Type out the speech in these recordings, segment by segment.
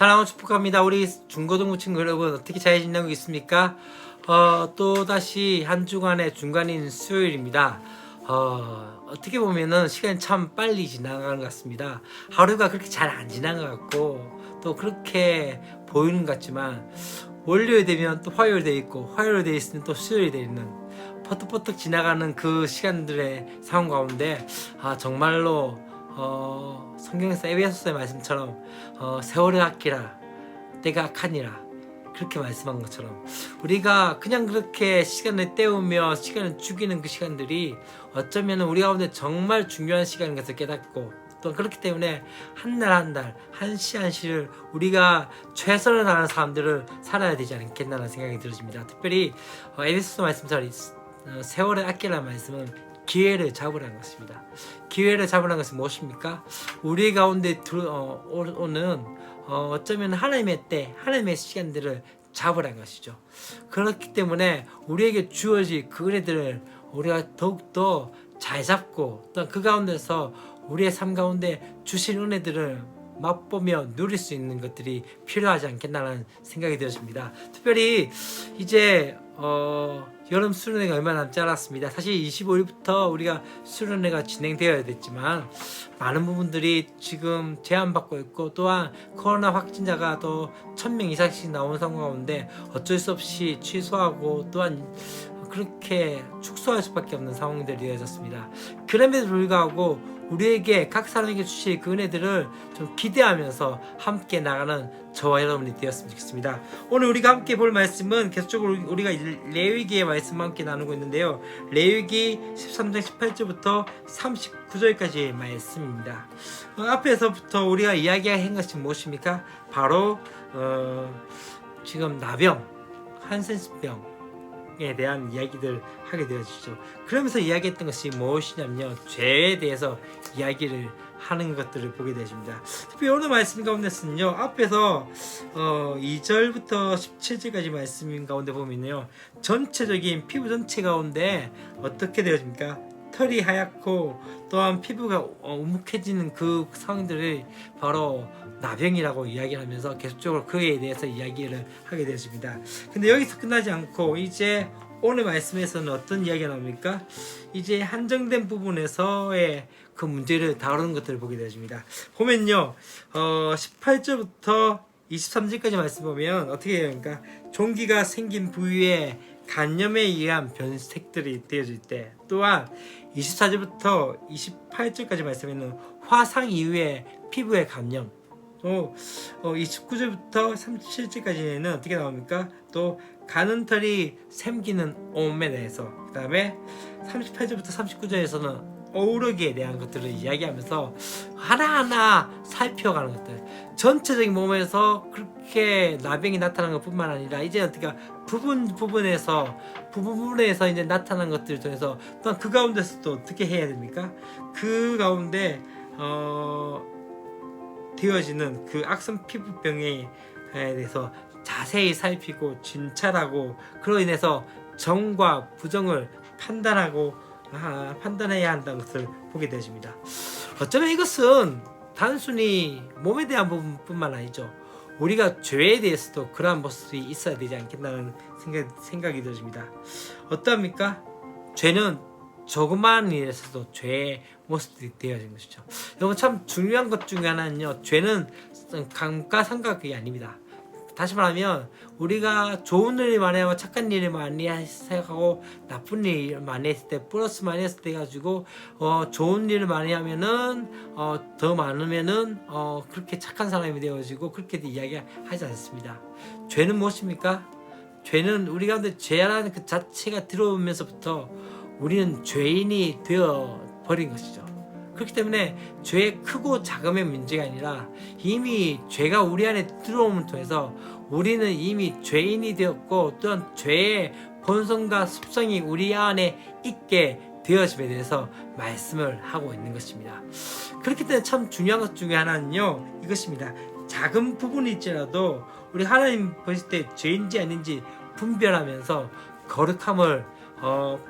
사랑하고 축복합니다. 우리 중고등부 친구 여러분 어떻게 잘 지내고 있습니까? 또다시 한 주간의 중간인 수요일입니다. 어떻게 보면은 시간이 참 빨리 지나가는 것 같습니다. 하루가 그렇게 잘 안 지난 것 같고 또 그렇게 보이는 것 같지만 월요일 되면 또 화요일 돼 있고 화요일 돼 있으면 또 수요일이 돼 있는 퍼뜩퍼뜩 지나가는 그 시간들의 상황 가운데 정말로 성경에서 에베소서의 말씀처럼 세월을 아끼라 때가 악하니라 그렇게 말씀한 것처럼 우리가 그냥 그렇게 시간을 때우며 시간을 죽이는 그 시간들이 어쩌면 우리 가운데 정말 중요한 시간인 것을 깨닫고 또 그렇기 때문에 한 날 한 날 한 시 한 시를 우리가 최선을 다하는 사람들을 살아야 되지 않겠나라는 생각이 들어집니다. 특별히 에베소서 말씀처럼 세월을 아끼라는 말씀은 기회를 잡으라는 것입니다. 기회를 잡으라는 것은 무엇입니까? 우리 가운데 오는 어쩌면 하나님의 때, 하나님의 시간들을 잡으라는 것이죠. 그렇기 때문에 우리에게 주어질 그 은혜들을 우리가 더욱더 잘 잡고 또 그 가운데서 우리의 삶 가운데 주신 은혜들을 맛보며 누릴 수 있는 것들이 필요하지 않겠나라는 생각이 들었습니다. 특별히 이제 여름 수련회가 얼마 남지 않았습니다. 사실 25일부터 우리가 수련회가 진행되어야 됐지만 많은 부분들이 지금 제한받고 있고 또한 코로나 확진자가 또 1000명 이상씩 나오는 상황 가운데 어쩔 수 없이 취소하고 또한 그렇게 축소할 수밖에 없는 상황들이 이어졌습니다. 그럼에도 불구하고 우리에게 각 사람에게 주실 그 은혜들을 좀 기대하면서 함께 나가는 저와 여러분이 되었으면 좋겠습니다. 오늘 우리가 함께 볼 말씀은 계속적으로 우리가 레위기의 말씀을 함께 나누고 있는데요. 레위기 13장 18절부터 39절까지의 말씀입니다. 앞에서부터 우리가 이야기한 것이 무엇입니까? 바로 지금 나병, 한센병 에 대한 이야기들 하게 되어지죠. 그러면서 이야기했던 것이 무엇이냐면요, 죄에 대해서 이야기를 하는 것들을 보게 되십니다. 특히 오늘 말씀 가운데서는요, 앞에서 2절부터 17절까지 말씀 가운데 보면요, 전체적인 피부 전체 가운데 어떻게 되어집니까? 털이 하얗고 또한 피부가 우묵해지는 그 상황들을 바로 나병이라고 이야기를 하면서 계속적으로 그에 대해서 이야기를 하게 되었습니다. 근데 여기서 끝나지 않고 이제 오늘 말씀에서는 어떤 이야기가 나옵니까? 이제 한정된 부분에서의 그 문제를 다루는 것들을 보게 되었습니다. 보면요, 18절부터 23절까지 말씀 보면 어떻게 됩니까? 종기가 생긴 부위에 간염에 의한 변색들이 되어질 때, 또한 24절부터 28절까지 말씀에는 화상 이후에 피부의 감염, 또 29절부터 37절까지는 어떻게 나옵니까? 또 가는 털이 생기는 몸에 대해서, 그 다음에 38절부터 39절에서는 어우러기에 대한 것들을 이야기하면서 하나하나 살펴가는 것들, 전체적인 몸에서 그렇게 나병이 나타나는 것뿐만 아니라 이제 어떻게 부분에서 이제 나타난 것들을 통해서 또한 그 가운데서 또 어떻게 해야 됩니까? 그 가운데 되어지는 그 악성 피부병에 대해서 자세히 살피고 진찰하고 그로 인해서 정과 부정을 판단해야 한다는 것을 보게 되십니다. 어쩌면 이것은 단순히 몸에 대한 부분뿐만 아니죠. 우리가 죄에 대해서도 그러한 모습이 있어야 되지 않겠나는 생각이 들어집니다. 어떠합니까? 죄는 조그마한 일에서도 죄의 모습이 되어진 것이죠. 여러분, 참 중요한 것 중에 하나는요, 죄는 감가상각이 아닙니다. 다시 말하면 우리가 좋은 일을 많이 하고 착한 일을 많이 생각하고 나쁜 일을 많이 했을 때 플러스 많이 했을 때 가지고 좋은 일을 많이 하면은 더 많으면은 그렇게 착한 사람이 되어지고 그렇게 이야기하지 않습니다. 죄는 무엇입니까? 죄는 우리 가운데 죄라는 그 자체가 들어오면서부터 우리는 죄인이 되어 버린 것이죠. 그렇기 때문에 죄의 크고 작음의 문제가 아니라 이미 죄가 우리 안에 들어옴을 통해서 우리는 이미 죄인이 되었고 또한 죄의 본성과 습성이 우리 안에 있게 되어짐에 대해서 말씀을 하고 있는 것입니다. 그렇기 때문에 참 중요한 것 중에 하나는요, 이것입니다. 작은 부분일지라도 우리 하나님 보실 때 죄인지 아닌지 분별하면서 거룩함을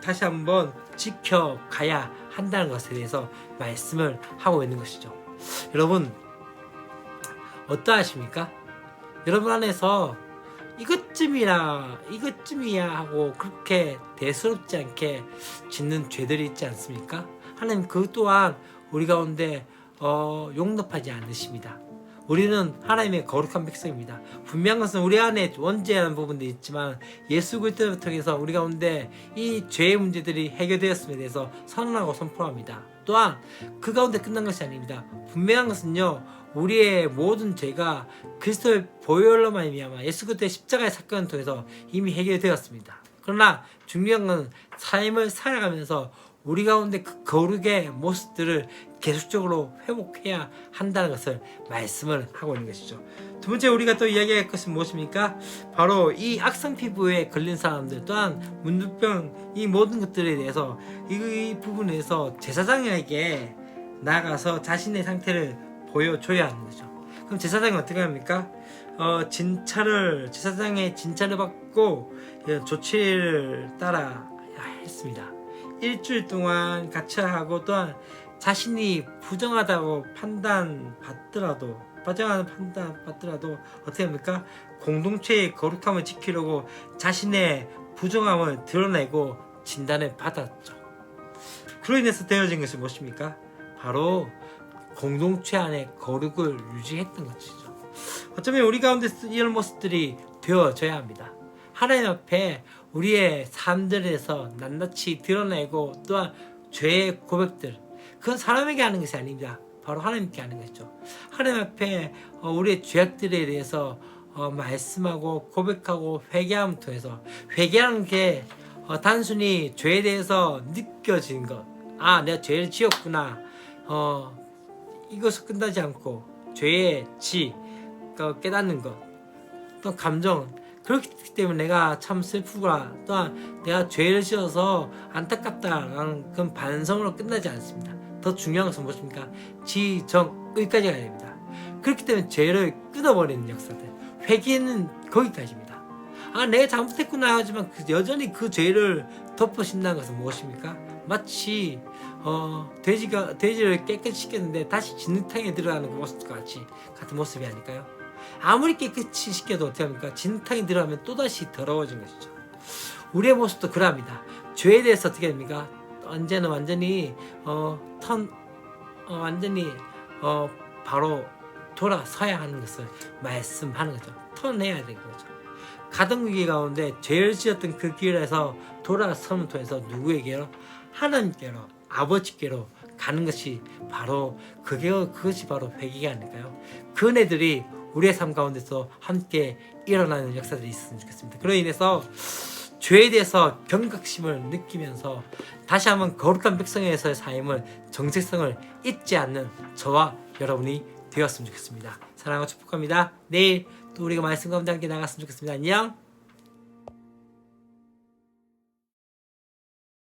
다시 한번 지켜가야 한다는 것에 대해서 말씀을 하고 있는 것이죠. 여러분, 어떠하십니까? 여러분 안에서 이것쯤이야 하고 그렇게 대수롭지 않게 짓는 죄들이 있지 않습니까? 하나님 그 또한 우리 가운데 용납하지 않으십니다. 우리는 하나님의 거룩한 백성입니다. 분명한 것은 우리 안에 원죄하는 부분도 있지만 예수 그리스도를 통해서 우리 가운데 이 죄의 문제들이 해결되었음에 대해서 선언하고 선포합니다. 또한 그 가운데 끝난 것이 아닙니다. 분명한 것은요, 우리의 모든 죄가 그리스도의 보혈로 말미암아 예수 그리스도의 십자가의 사건을 통해서 이미 해결되었습니다. 그러나 중요한 건 삶을 살아가면서 우리 가운데 그 거룩의 모습들을 계속적으로 회복해야 한다는 것을 말씀을 하고 있는 것이죠. 두 번째 우리가 또 이야기할 것은 무엇입니까? 바로 이 악성 피부에 걸린 사람들 또한 문둥병 이 모든 것들에 대해서 이 부분에서 제사장에게 나가서 자신의 상태를 보여줘야 하는 거죠. 그럼 제사장은 어떻게 합니까? 제사장의 진찰을 받고 조치를 따라 했습니다. 일주일 동안 가차하고 또한 자신이 부정하다고 판단받더라도 어떻게 합니까? 공동체의 거룩함을 지키려고 자신의 부정함을 드러내고 진단을 받았죠. 그로 인해서 되어진 것이 무엇입니까? 바로 공동체 안에 거룩을 유지했던 것이죠. 어쩌면 우리 가운데 이런 모습들이 되어져야 합니다. 하나님 앞에 우리의 삶들에서 낱낱이 드러내고 또한 죄의 고백들, 그건 사람에게 하는 것이 아닙니다. 바로 하나님께 하는 것이죠. 하나님 앞에 우리의 죄악들에 대해서 말씀하고 고백하고 회개함을 통해서, 회개하는 게 단순히 죄에 대해서 느껴지는 것, 내가 죄를 지었구나, 이것을 끝나지 않고 죄의 깨닫는 것, 또 감정, 그렇기 때문에 내가 참 슬프구나, 또한 내가 죄를 지어서 안타깝다라는 그런 반성으로 끝나지 않습니다. 더 중요한 것은 무엇입니까? 지정의까지 가야 됩니다. 그렇기 때문에 죄를 끊어버리는 역사들, 회개는 거기까지입니다. 내가 잘못했구나 하지만 여전히 그 죄를 덮으신다는 것은 무엇입니까? 마치 돼지를 깨끗이 씻겼는데 다시 진흙탕에 들어가는 그 모습과 같은 모습이 아닐까요? 아무리 깨끗이 씻겨도 어떻게 합니까? 진흙탕에 들어가면 또다시 더러워진 것이죠. 우리의 모습도 그러합니다. 죄에 대해서 어떻게 됩니까? 언제는 완전히 바로 돌아서야 하는 것을 말씀하는 거죠. 턴해야 되는 거죠. 가던 길 가운데 죄를 지었던 그 길에서 돌아서는 통해서 누구에게로? 하나님께로, 아버지께로 가는 것이 바로 그것이 바로 회개가 아닐까요? 그 은혜들이 우리의 삶 가운데서 함께 일어나는 역사들이 있었으면 좋겠습니다. 그로 인해서 죄에 대해서 경각심을 느끼면서 다시 한번 거룩한 백성에서의 삶을, 정체성을 잊지 않는 저와 여러분이 되었으면 좋겠습니다. 사랑하고 축복합니다. 내일 또 우리가 말씀 가운데 함께 나갔으면 좋겠습니다. 안녕.